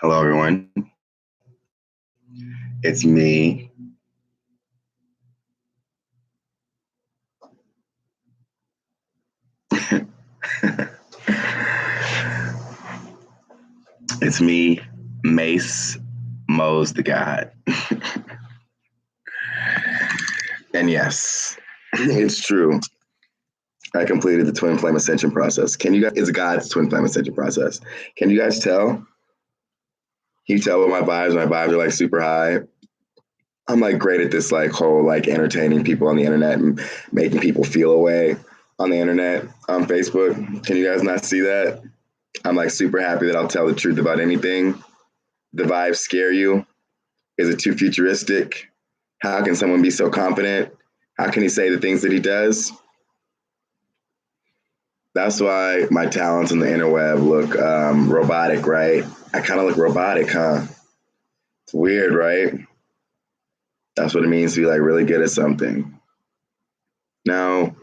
Hello, everyone. It's me. It's me, Mace Mose the God. And yes, it's true. I completed the twin flame ascension process. Can you guys, it's God's twin flame ascension process. Can you guys tell? Can you tell what my vibes? My vibes are like super high. I'm like great at this like whole like entertaining people on the internet and making people feel away on the internet on Facebook. Can you guys not see that? I'm like super happy that I'll tell the truth about anything. The vibes scare you. Is it too futuristic? How can someone be so confident? How can he say the things that he does? That's why my talents on the interweb look robotic, right? I kind of look robotic, huh? It's weird, right? That's what it means to be like really good at something. Now, well,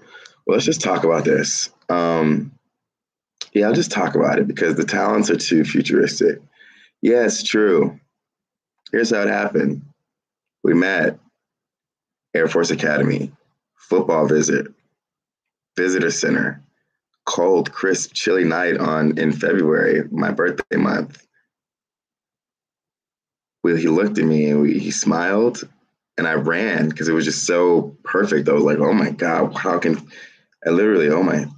let's just talk about this. Yeah, I'll just talk about it because the talents are too futuristic. Yeah, it's true. Here's how it happened. We met, Air Force Academy, football visit, visitor center, cold, crisp, chilly night in February, my birthday month. He looked at me and he smiled, and I ran because it was just so perfect. I was like, oh my God, how can I literally,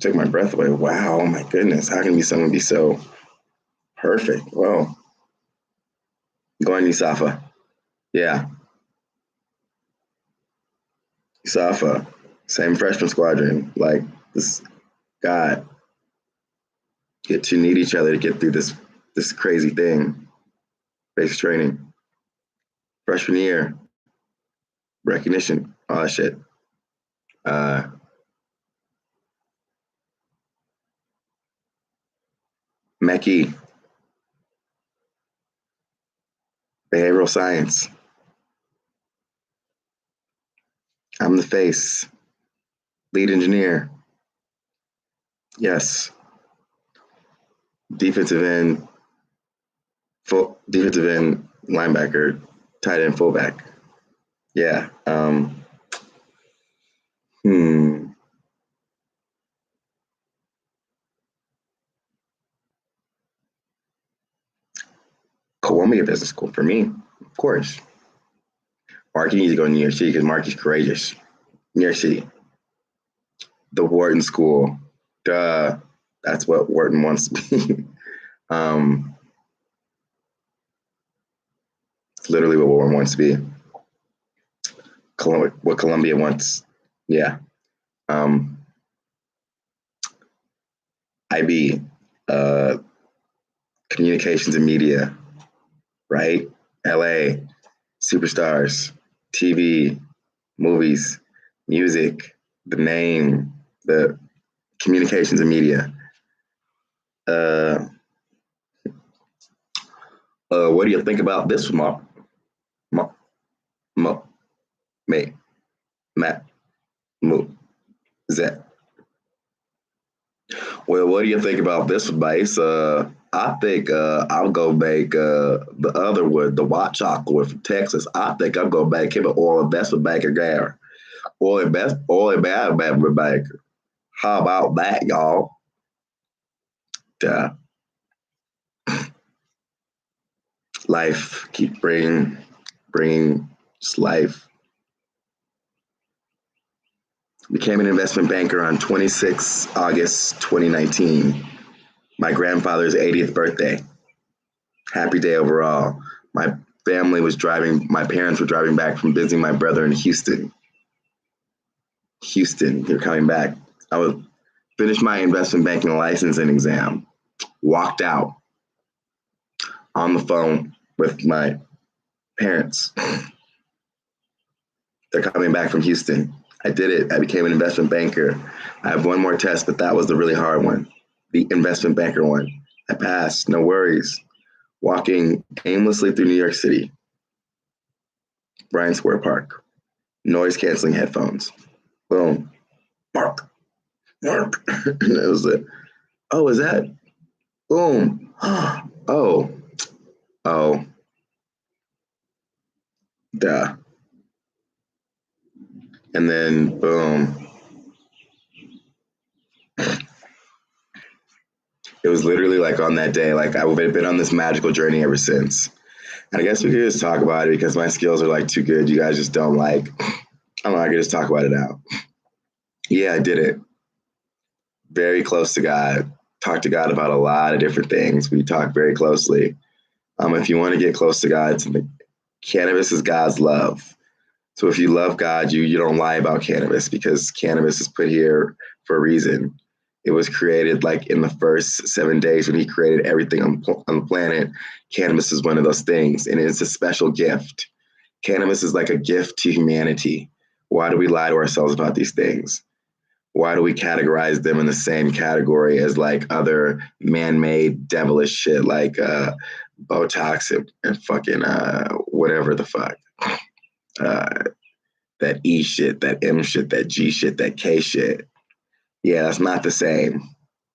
took my breath away. Wow, oh my goodness, how can someone be so perfect? Well, going Safa. Yeah, Safa, same freshman squadron. Like this, God, get to need each other to get through this crazy thing. Basic training, freshman year, recognition, all that shit. Uh, Mechie, behavioral science. I'm the face, lead engineer. Yes, defensive end, defensive end, linebacker, tight end, fullback. Yeah. Hmm. Columbia Business School for me, of course. Mark, you need to go to New York City because Mark is courageous. New York City, the Wharton School. Duh. That's what Wharton wants to be. um, it's literally what Wharton wants to be. What Columbia wants. Yeah. Um, IB, uh, communications and media, right? LA, superstars, TV, movies, music, the name, the communications and media. Uh, what do you think about this, Mark? Mark, Mark, May, Matt, Moo, Zet? Well, what do you think about this advice? I think I'll go make the other one, the white chocolate from Texas. I think I'll go make him an oil investment banker there. Oil investment banker. How about that, y'all? Uh, life keep bringing just life. Became an investment banker on 26 August 2019, my grandfather's 80th birthday. Happy day overall. My my parents were driving back from visiting my brother in Houston. They're coming back. I would finish my investment banking licensing exam, walked out on the phone with my parents. They're coming back from Houston. I did it. I became an investment banker. I have one more test, but that was the really hard one, the investment banker one. I passed, no worries. Walking aimlessly through New York City, Bryant Square Park, noise canceling headphones, Boom. Mark. Mark. And it was like, oh, is that? Boom. Oh. Oh. Duh. And then boom. It was literally like on that day, like I've been on this magical journey ever since. And I guess we could just talk about it because my skills are like too good. You guys just don't like, I don't know, I could just talk about it now. Yeah, I did it. Very close to God. Talked to God about a lot of different things. We talk very closely. If you want to get close to God, cannabis is God's love. So if you love God, you don't lie about cannabis because cannabis is put here for a reason. It was created like in the first 7 days when he created everything on the planet. Cannabis is one of those things, and it's a special gift. Cannabis is like a gift to humanity. Why do we lie to ourselves about these things? Why do we categorize them in the same category as like other man-made devilish shit like Botox and fucking whatever the fuck. That E shit, that M shit, that G shit, that K shit. Yeah, that's not the same.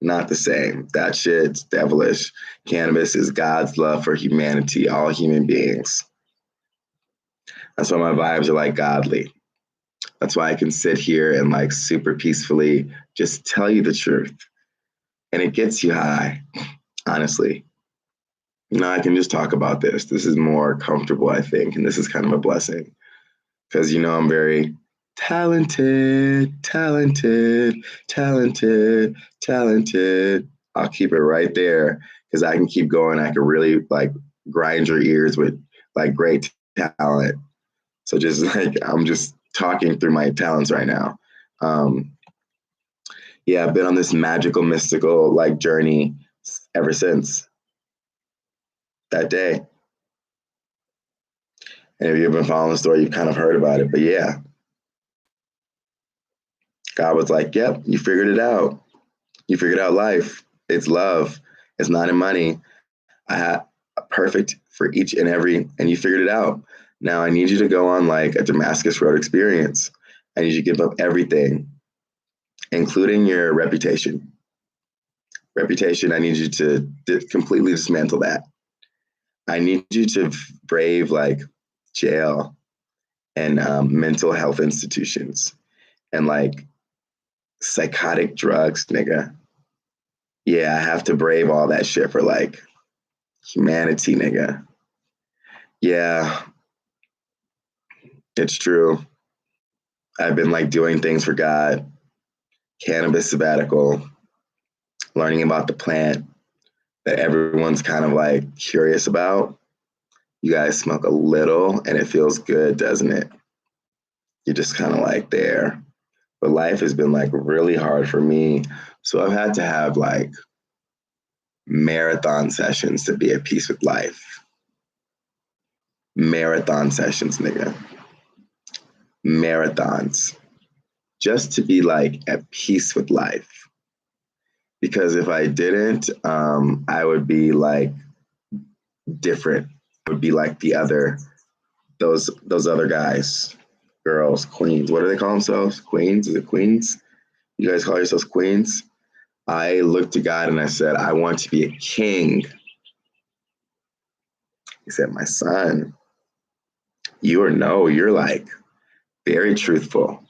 Not the same. That shit's devilish. Cannabis is God's love for humanity, all human beings. That's why my vibes are like godly. That's why I can sit here and like super peacefully just tell you the truth. And it gets you high, honestly. I can just talk about this. This is more comfortable, I think. And this is kind of a blessing. Because, I'm very talented, talented, talented, talented. I'll keep it right there because I can keep going. I can really like grind your ears with like great talent. So just like, I'm just talking through my talents right now. Yeah, I've been on this magical, mystical like journey ever since that day. And if you've been following the story, you've kind of heard about it. But yeah, God was like, yep, you figured it out. You figured out life. It's love. It's not in money. I had perfect for each and every, and you figured it out. Now I need you to go on like a Damascus Road experience. I need you to give up everything, including your reputation. Reputation, I need you to completely dismantle that. I need you to brave like jail and mental health institutions and like psychotic drugs, nigga. Yeah, I have to brave all that shit for like humanity, nigga. Yeah, it's true. I've been like doing things for God, cannabis sabbatical, learning about the plant that everyone's kind of like curious about. You guys smoke a little and it feels good, doesn't it? You're just kind of like there. But life has been like really hard for me. So I've had to have like marathon sessions to be at peace with life. Marathon sessions, nigga. Marathons. Just to be like at peace with life. Because if I didn't, I would be like different. I would be like those other guys, girls, queens. What do they call themselves? Queens? Is it queens? You guys call yourselves queens? I looked to God and I said, I want to be a king. He said, my son, you're like very truthful.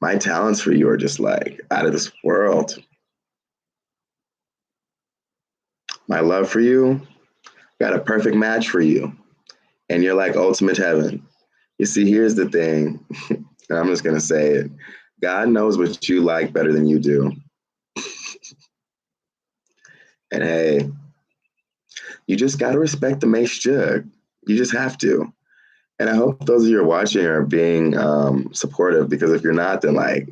My talents for you are just like out of this world. My love for you, got a perfect match for you. And you're like ultimate heaven. You see, here's the thing, and I'm just going to say it. God knows what you like better than you do. And hey, you just got to respect the Mace Jug. You just have to. And I hope those of you who are watching are being supportive, because if you're not, then like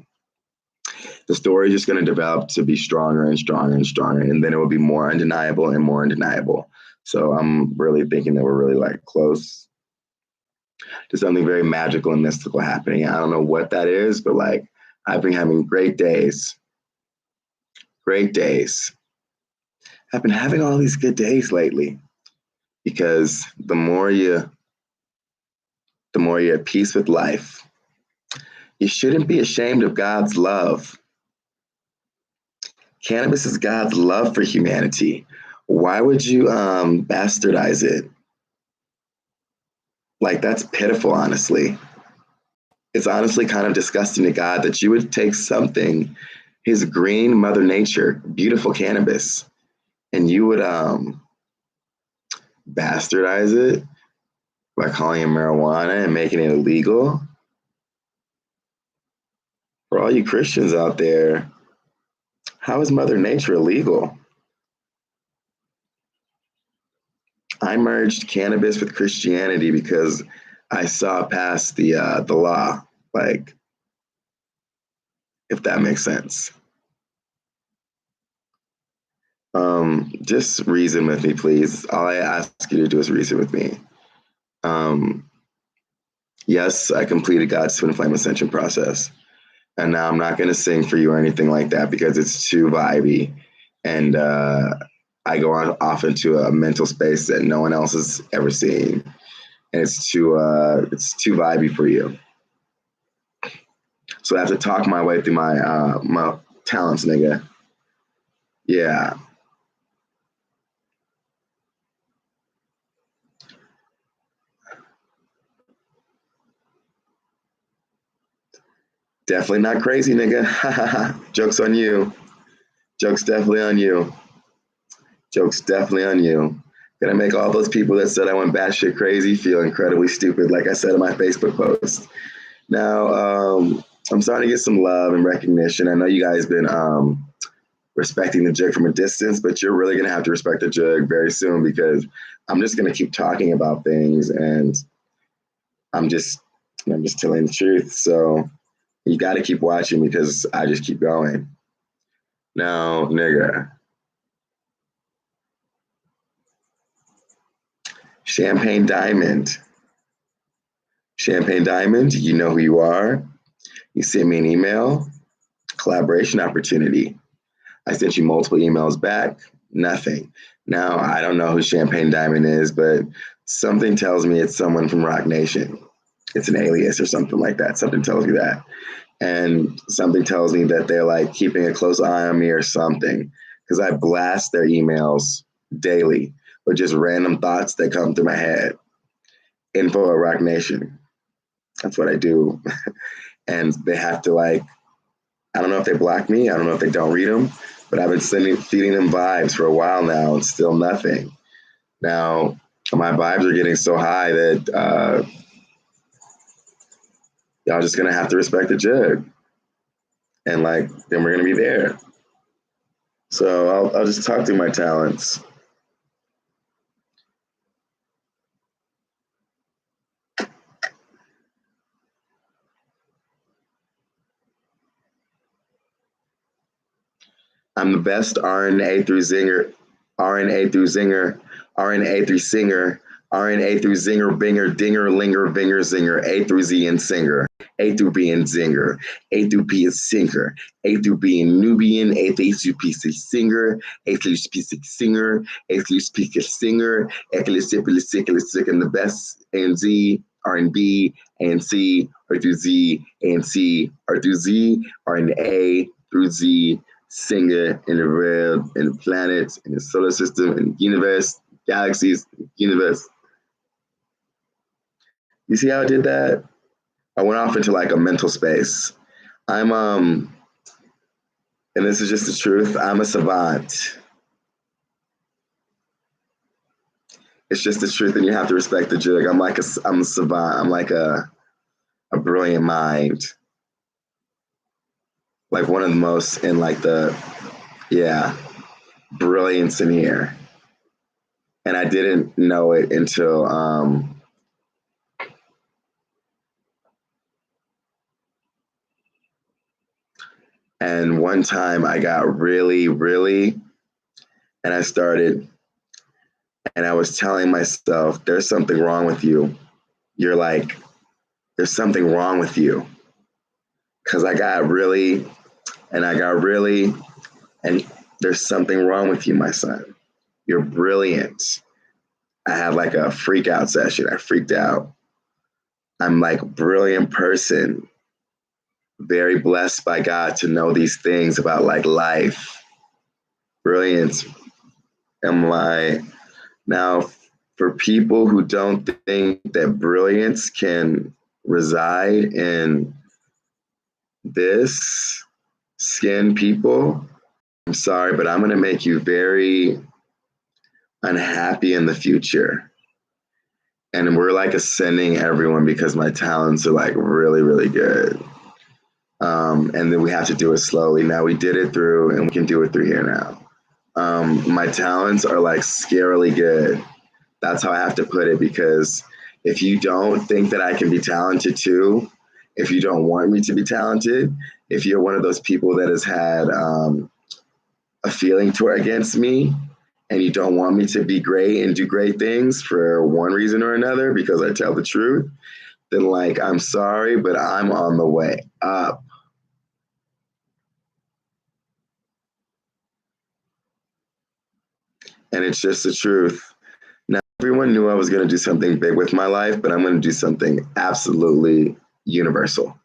the story is just going to develop to be stronger and stronger and stronger. And then it will be more undeniable and more undeniable. So I'm really thinking that we're really like close to something very magical and mystical happening. I don't know what that is, but like I've been having great days. Great days. I've been having all these good days lately because the more you're at peace with life, You shouldn't be ashamed of God's love. Cannabis is God's love for humanity. Why would you bastardize it? Like, that's pitiful, honestly. It's honestly kind of disgusting to God that you would take something, his green Mother Nature, beautiful cannabis, and you would bastardize it by calling it marijuana and making it illegal. For all you Christians out there, how is Mother Nature illegal? I merged cannabis with Christianity because I saw past the law. Like, if that makes sense. Just reason with me, please. All I ask you to do is reason with me. Um, yes, I completed God's twin flame ascension process, and now I'm not going to sing for you or anything like that because it's too vibey, and I go on off into a mental space that no one else has ever seen, and it's too vibey for you. So I have to talk my way through my talents, nigga. Yeah. Definitely not crazy, nigga. Joke's on you. Joke's definitely on you. Joke's definitely on you. Gonna make all those people that said I went batshit crazy feel incredibly stupid, like I said in my Facebook post. Now, I'm starting to get some love and recognition. I know you guys been respecting the jug from a distance, but you're really gonna have to respect the jug very soon because I'm just gonna keep talking about things and I'm just telling the truth. So you got to keep watching because I just keep going. Now, nigga, Champagne Diamond. Champagne Diamond, you know who you are. You sent me an email, collaboration opportunity. I sent you multiple emails back, nothing. Now, I don't know who Champagne Diamond is, but something tells me it's someone from Rock Nation. It's an alias or something like that. Something tells me that. And something tells me that they're like keeping a close eye on me or something because I blast their emails daily with just random thoughts that come through my head. Info at Rock Nation. That's what I do. And they have to like, I don't know if they block me. I don't know if they don't read them, but I've been feeding them vibes for a while now and still nothing. Now, my vibes are getting so high that y'all just going to have to respect the jug. And like, then we're going to be there. So I'll just talk through my talents. I'm the best RNA through Zinger, RNA through Zinger, RNA through Singer, RNA through Zinger, Binger, Dinger, Linger, Vinger, Zinger, A through Z and Singer, A through B and Zinger, A through P is Sinker, A through B and Nubian, A through P is Singer, A through P is Singer, A through P is Singer, A through Sick, and the best A and Z, R and B, A and C, R through Z, A and C, R through Z, R and A through Z, singer in the realm, in the planets, in the solar system, in the universe, galaxies, universe. You see how I did that? I went off into like a mental space. I'm and this is just the truth, I'm a savant. It's just the truth, and you have to respect the jug. I'm a savant. I'm like a brilliant mind. Like one of the most in like brilliance in here. And I didn't know it until and one time I got really, and I started, and I was telling myself, there's something wrong with you. You're like, there's something wrong with you. Because I got really, and there's something wrong with you, my son. You're brilliant. I had like a freak out session. I freaked out. I'm like a brilliant person. very blessed by God to know these things about like life, brilliance, and like now for people who don't think that brilliance can reside in this skin people, I'm sorry, but I'm going to make you very unhappy in the future. And we're like ascending everyone because my talents are like really, really good. And then we have to do it slowly. Now we did it through, and we can do it through here now. My talents are like scarily good. That's how I have to put it, because if you don't think that I can be talented too, if you don't want me to be talented, if you're one of those people that has had a feeling toward against me, and you don't want me to be great and do great things for one reason or another because I tell the truth, then like, I'm sorry, but I'm on the way up. And it's just the truth. Now, everyone knew I was going to do something big with my life, but I'm going to do something absolutely universal.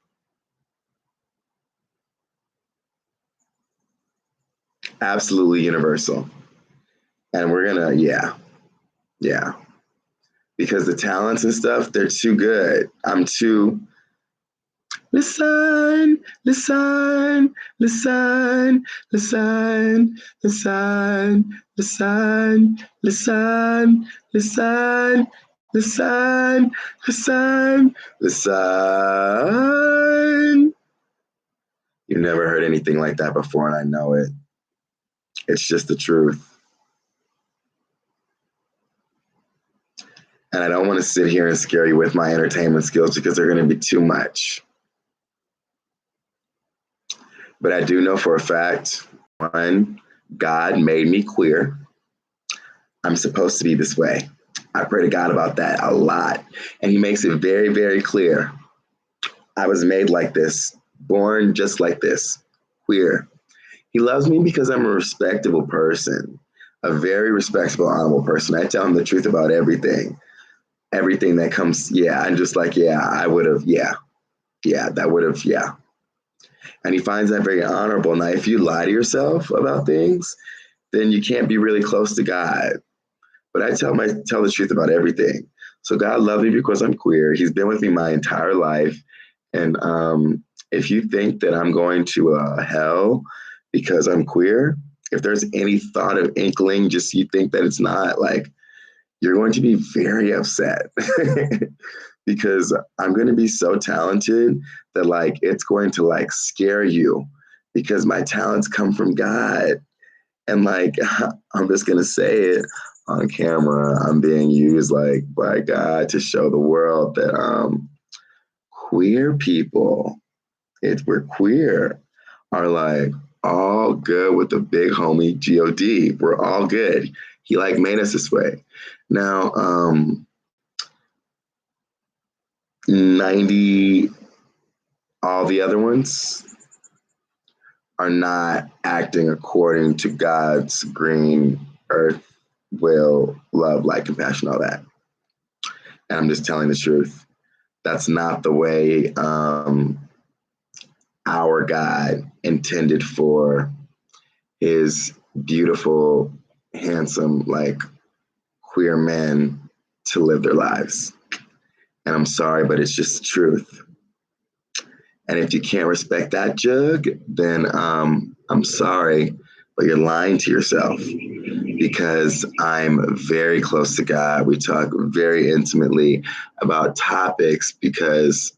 Absolutely universal. And we're going to, yeah. Because the talents and stuff, they're too good. I'm too, listen, listen, listen, listen, listen, listen, listen, listen, listen, listen, listen. You've never heard anything like that before, and I know it. It's just the truth. And I don't want to sit here and scare you with my entertainment skills because they're going to be too much. But I do know for a fact, one, God made me queer. I'm supposed to be this way. I pray to God about that a lot. And he makes it very, very clear. I was made like this, born just like this, queer. He loves me because I'm a respectable person, a very respectable, honorable person. I tell him the truth about everything. Everything that comes, I'm just like, I would have, that would have, And he finds that very honorable. Now, if you lie to yourself about things, then you can't be really close to God. But I tell the truth about everything. So God loves me because I'm queer. He's been with me my entire life. And if you think that I'm going to hell because I'm queer, if there's any thought of inkling, just you think that it's not, like, you're going to be very upset because I'm going to be so talented that like it's going to like scare you because my talents come from God. And like, I'm just going to say it on camera. I'm being used like by God to show the world that queer people, we're queer, are like all good with the big homie God. We're all good. He like made us this way. Now, 90, all the other ones are not acting according to God's green earth will, love, light, compassion, all that. And I'm just telling the truth. That's not the way our God intended for his beautiful, handsome, like queer men to live their lives. And I'm sorry, but it's just the truth. And if you can't respect that, Jug, then I'm sorry, but you're lying to yourself, because I'm very close to God. We talk very intimately about topics because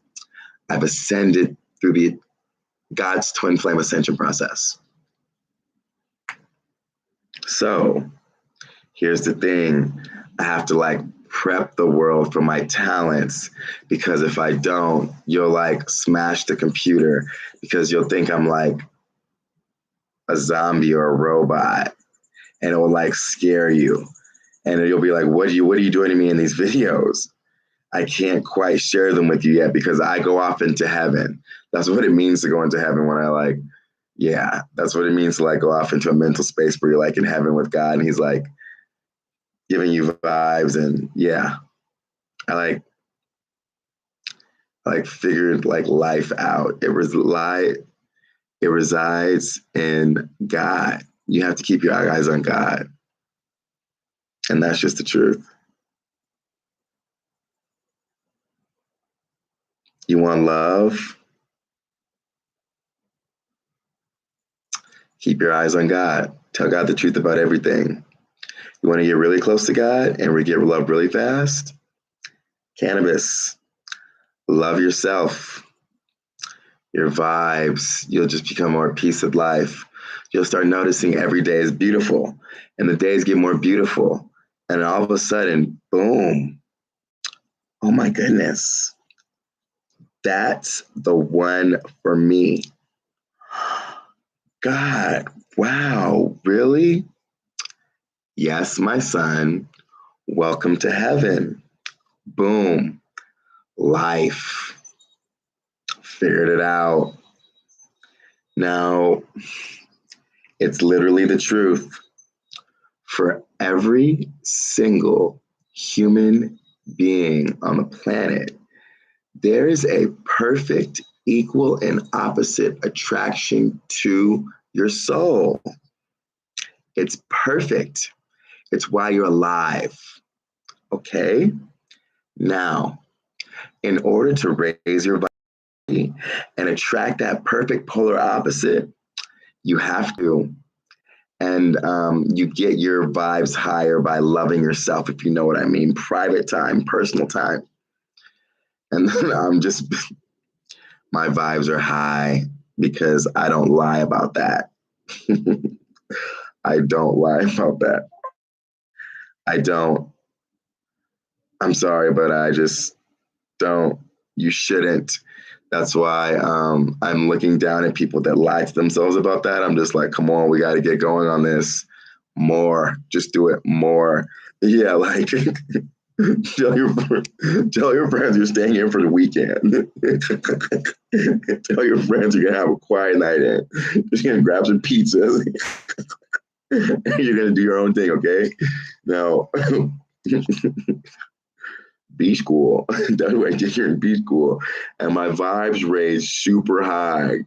I've ascended through the God's twin flame ascension process. So here's the thing. I have to like prep the world for my talents, because if I don't, you'll like smash the computer because you'll think I'm like a zombie or a robot, and it will like scare you. And you'll be like, what are you doing to me in these videos? I can't quite share them with you yet because I go off into heaven. That's what it means to go into heaven when I like, that's what it means to like go off into a mental space where you're like in heaven with God and he's like giving you vibes. And I like, like figured like life out. It resides in God. You have to keep your eyes on God. And that's just the truth. You want love? Keep your eyes on God. Tell God the truth about everything. You want to get really close to God and get love really fast? Cannabis. Love yourself, your vibes. You'll just become more at peace with life. You'll start noticing every day is beautiful, and the days get more beautiful. And all of a sudden, boom. Oh my goodness. That's the one for me. God, wow, really? Yes, my son. Welcome to heaven. Boom. Life. Figured it out. Now, it's literally the truth. For every single human being on the planet, there is a perfect, equal, and opposite attraction to your soul. It's perfect. It's why you're alive. Okay? Now, in order to raise your body and attract that perfect polar opposite, you have to. And you get your vibes higher by loving yourself, if you know what I mean. Private time, personal time. And then my vibes are high because I don't lie about that. I don't lie about that. I don't. I'm sorry, but I just don't. You shouldn't. That's why I'm looking down at people that lie to themselves about that. I'm just like, come on, we got to get going on this more. Just do it more. Yeah, like tell your friends you're staying in for the weekend. Tell your friends you're gonna have a quiet night in. Just gonna grab some pizzas. You're gonna do your own thing, okay? Now, B school. That's what I did here in B school, and my vibes raised super high.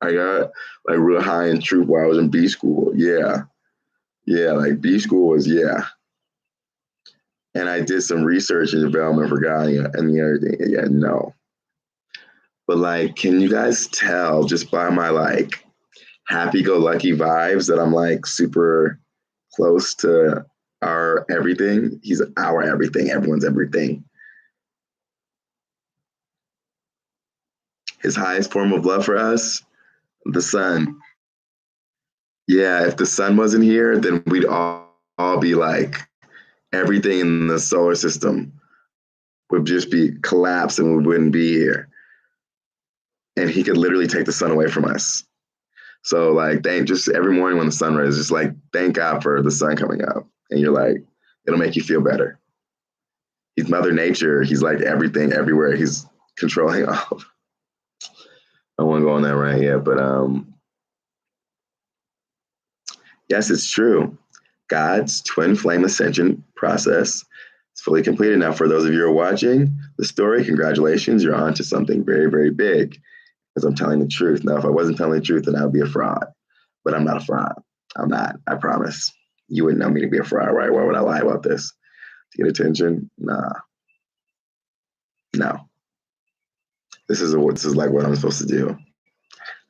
I got like real high in truth while I was in B school. Yeah, yeah, like B school was yeah. And I did some research and development for God and everything. Yeah, no. But like, can you guys tell just by my like happy-go-lucky vibes that I'm like super close to our everything? He's our everything, everyone's everything. His highest form of love for us, the sun. Yeah, if the sun wasn't here, then we'd all be like everything in the solar system would just be collapsed and we wouldn't be here. And he could literally take the sun away from us. So like thank just every morning when the sun rises, just like thank God for the sun coming up. And you're like, it'll make you feel better. He's Mother Nature. He's like everything everywhere. He's controlling all. I won't go on that right yet, but yes, it's true. God's twin flame ascension process is fully completed. Now, for those of you who are watching the story, congratulations, you're on to something very, very big because I'm telling the truth. Now, if I wasn't telling the truth, then I would be a fraud, but I'm not a fraud. I'm not, I promise. You wouldn't know me to be a fraud, right? Why would I lie about this? To get attention? Nah, no. This is like what I'm supposed to do.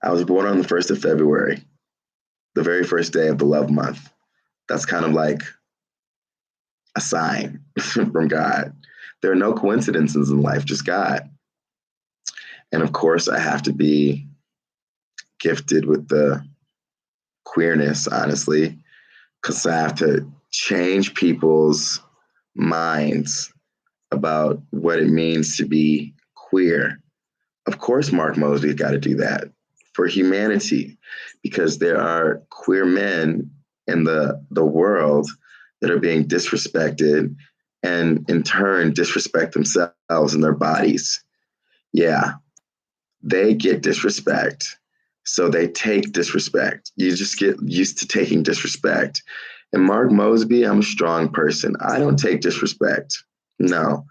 I was born on the 1st of February, the very first day of the love month. That's kind of like a sign from God. There are no coincidences in life, just God. And of course, I have to be gifted with the queerness, honestly, because I have to change people's minds about what it means to be queer. Of course, Mark Mosley's got to do that for humanity, because there are queer men in the world that are being disrespected and in turn disrespect themselves and their bodies. Yeah, they get disrespect. So they take disrespect. You just get used to taking disrespect. And Mark Mosby, I'm a strong person. I don't take disrespect. No.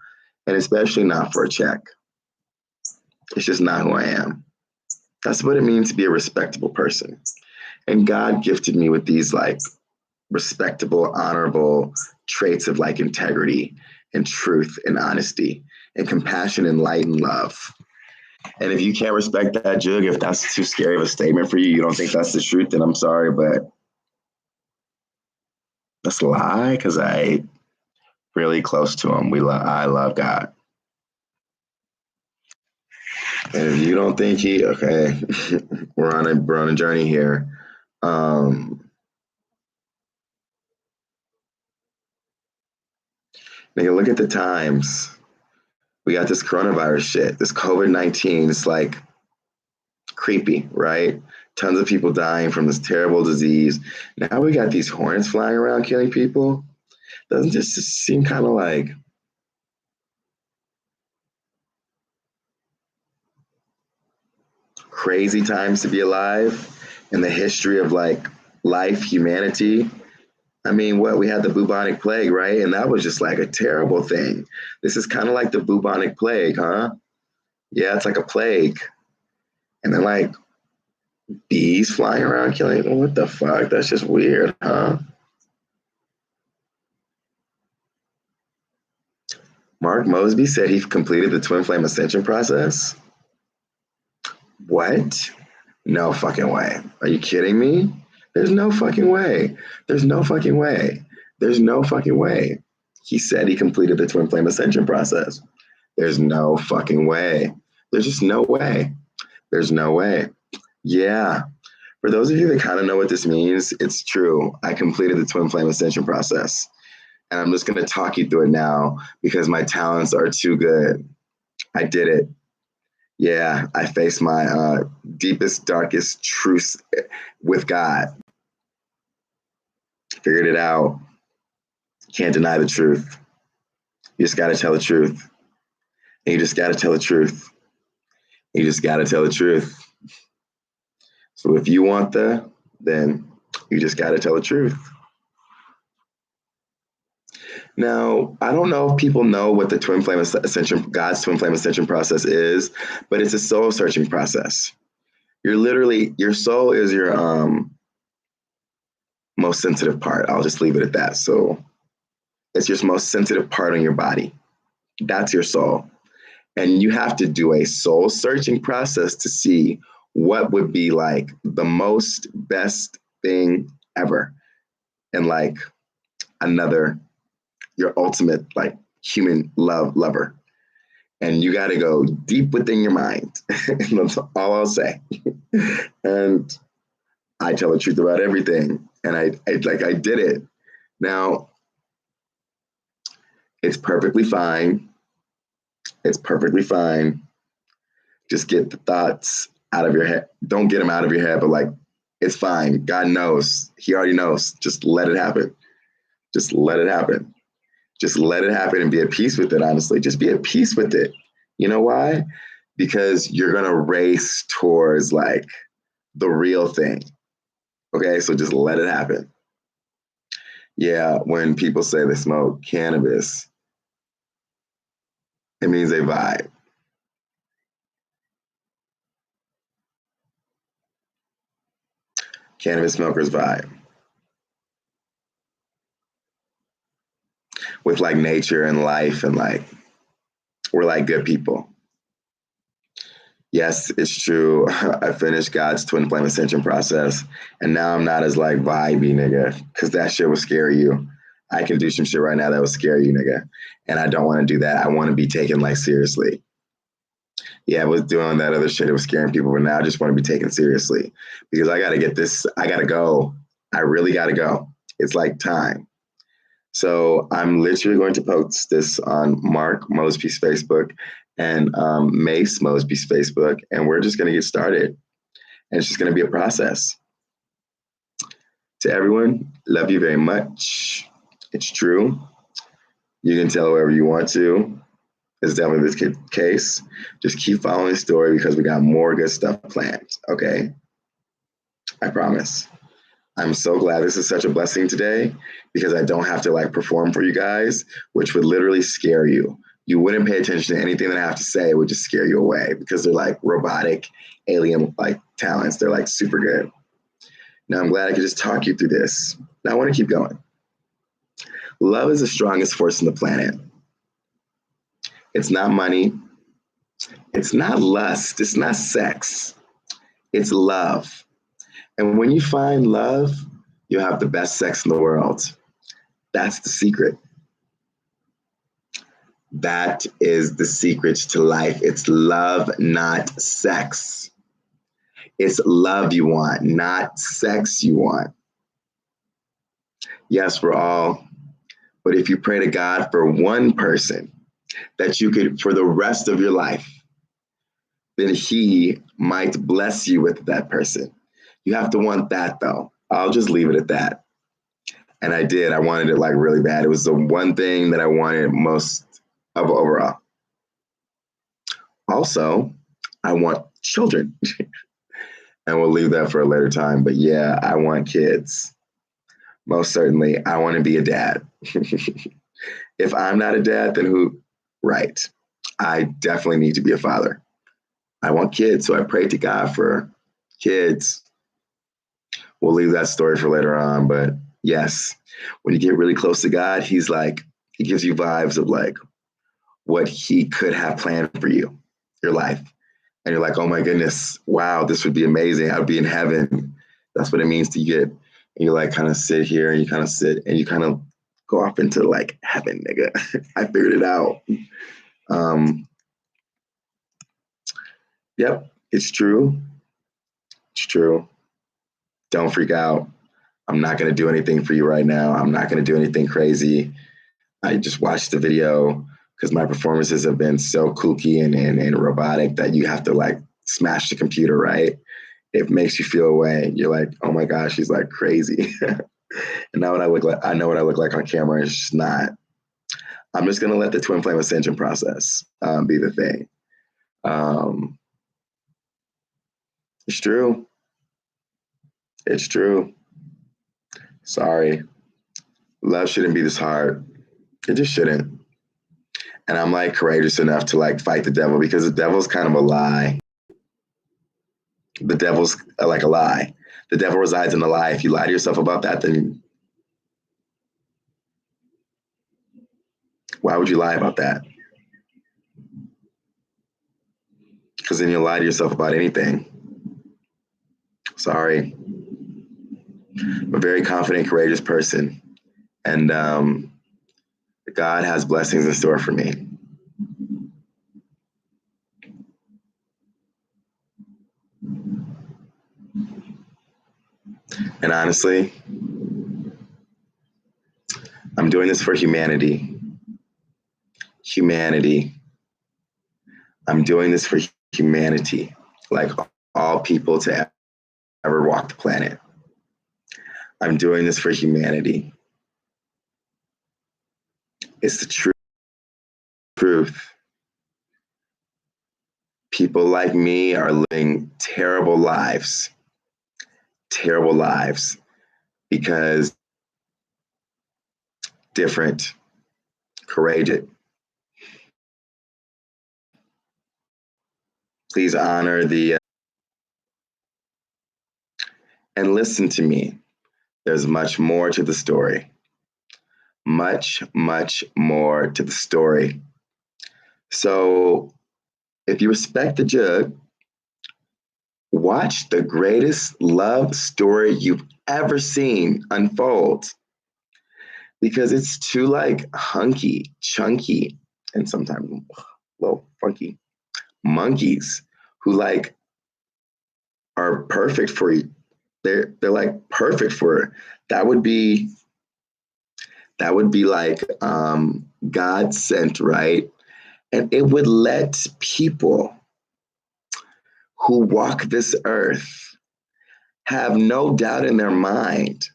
And especially not for a check. It's just not who I am. That's what it means to be a respectable person. And God gifted me with these like respectable, honorable traits of like integrity and truth and honesty and compassion and light and love. And if you can't respect that, Jug, if that's too scary of a statement for you, you don't think that's the truth, then I'm sorry, but that's a lie because I really close to him. I love God. And if you don't think okay, we're on a journey here. Nigga, look at the times. We got this coronavirus shit, this COVID-19. It's like creepy, right? Tons of people dying from this terrible disease. Now we got these hornets flying around killing people. Doesn't this just seem kind of like crazy times to be alive in the history of like life, humanity? I mean, what we had the bubonic plague, right? And that was just like a terrible thing. This is kind of like the bubonic plague, huh? Yeah, it's like a plague. And then like bees flying around killing people. What the fuck? That's just weird, huh? Mark Mosby said he completed the twin flame ascension process. What? No fucking way. Are you kidding me? There's no fucking way. There's no fucking way. There's no fucking way. He said he completed the twin flame ascension process. There's no fucking way. There's just no way. There's no way. Yeah. For those of you that kind of know what this means, it's true. I completed the twin flame ascension process. And I'm just going to talk you through it now because my talents are too good. I did it. Yeah, I faced my deepest, darkest truths with God. Figured it out. Can't deny the truth. You just got to tell the truth. And you just got to tell the truth. You just got to tell the truth. So if you want then you just got to tell the truth. Now, I don't know if people know what the twin flame ascension, God's twin flame ascension process is, but it's a soul searching process. You're literally, your soul is your most sensitive part. I'll just leave it at that. So it's your most sensitive part on your body. That's your soul. And you have to do a soul searching process to see what would be like the most best thing ever. And like your ultimate like human lover. And you got to go deep within your mind. And that's all I'll say. And I tell the truth about everything. And I did it. Now, it's perfectly fine. It's perfectly fine. Just get the thoughts out of your head. Don't get them out of your head, but like, it's fine. God knows. He already knows. Just let it happen. Just let it happen. Just let it happen and be at peace with it, honestly. Just be at peace with it. You know why? Because you're going to race towards like the real thing. Okay, so just let it happen. Yeah, when people say they smoke cannabis, it means they vibe. Cannabis smokers vibe with like nature and life, and like we're like good people. Yes, it's true. I finished God's twin flame ascension process, and now I'm not as like vibey, nigga, because that shit would scare you. I can do some shit right now that would scare you, nigga, and I don't want to do that. I want to be taken like seriously. Yeah, I was doing that other shit. It was scaring people, but now I just want to be taken seriously because I got to get this. I got to go. I really got to go. It's like time. So I'm literally going to post this on Mark Mosby's Facebook and Mace Mosby's Facebook, and we're just going to get started. And it's just going to be a process. To everyone, love you very much. It's true. You can tell whoever you want to. It's definitely this case. Just keep following the story because we got more good stuff planned. Okay? I promise. I'm so glad this is such a blessing today because I don't have to like perform for you guys, which would literally scare you. You wouldn't pay attention to anything that I have to say. It would just scare you away because they're like robotic alien like talents. They're like super good. Now I'm glad I could just talk you through this. Now I want to keep going. Love is the strongest force on the planet. It's not money. It's not lust. It's not sex. It's love. And when you find love, you have the best sex in the world. That's the secret. That is the secret to life. It's love, not sex. It's love you want, not sex you want. Yes, we're all, but if you pray to God for one person that you could, for the rest of your life, then He might bless you with that person. You have to want that though. I'll just leave it at that. And I did. I wanted it like really bad. It was the one thing that I wanted most of overall. Also, I want children. And we'll leave that for a later time. But yeah, I want kids. Most certainly, I want to be a dad. If I'm not a dad, then who? Right. I definitely need to be a father. I want kids, so I prayed to God for kids. We'll leave that story for later on. But yes, when you get really close to God, He's like, He gives you vibes of like what He could have planned for you, your life. And you're like, oh my goodness, wow, this would be amazing. I'd be in heaven. That's what it means to get. And you like kind of sit here and you kind of sit and you kind of go off into like heaven, nigga. I figured it out. Yep, it's true. It's true. Don't freak out. I'm not going to do anything for you right now. I'm not going to do anything crazy. I just watched the video because my performances have been so kooky and robotic that you have to like smash the computer, right? It makes you feel away. You're like, oh my gosh, she's like crazy. And now what I look like, I know what I look like on camera. It's just not. I'm just gonna let the twin flame ascension process be the thing. It's true. It's true. Sorry. Love shouldn't be this hard. It just shouldn't. And I'm like courageous enough to like fight the devil because the devil's kind of a lie. The devil's like a lie. The devil resides in the lie. If you lie to yourself about that, then why would you lie about that? Because then you'll lie to yourself about anything. Sorry. I'm a very confident, courageous person. And God has blessings in store for me. And honestly, I'm doing this for humanity. Humanity. I'm doing this for humanity, like all people to ever walk the planet. I'm doing this for humanity. It's the truth. People like me are living terrible lives because different, courageous. Please honor the and listen to me. There's much more to the story. Much, much more to the story. So if you respect the jug, watch the greatest love story you've ever seen unfold because it's too like hunky, chunky, and sometimes a little funky monkeys who like are perfect for you. They're like perfect for that would be like God sent, right? And it would let people who walk this earth have no doubt in their mind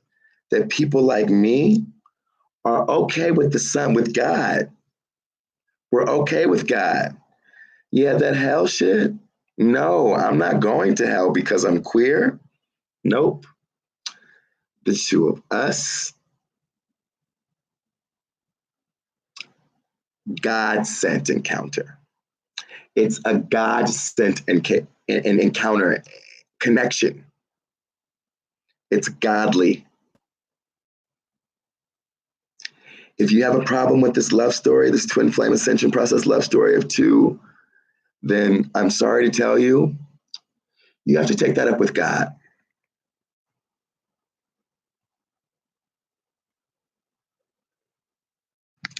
that people like me are okay with the Son, with God. We're okay with God. Yeah, that hell shit. No, I'm not going to hell because I'm queer. Nope. The two of us God sent encounter. It's a God sent an encounter connection. It's godly. If you have a problem with this love story, this twin flame ascension process love story of two, then I'm sorry to tell you, you have to take that up with God.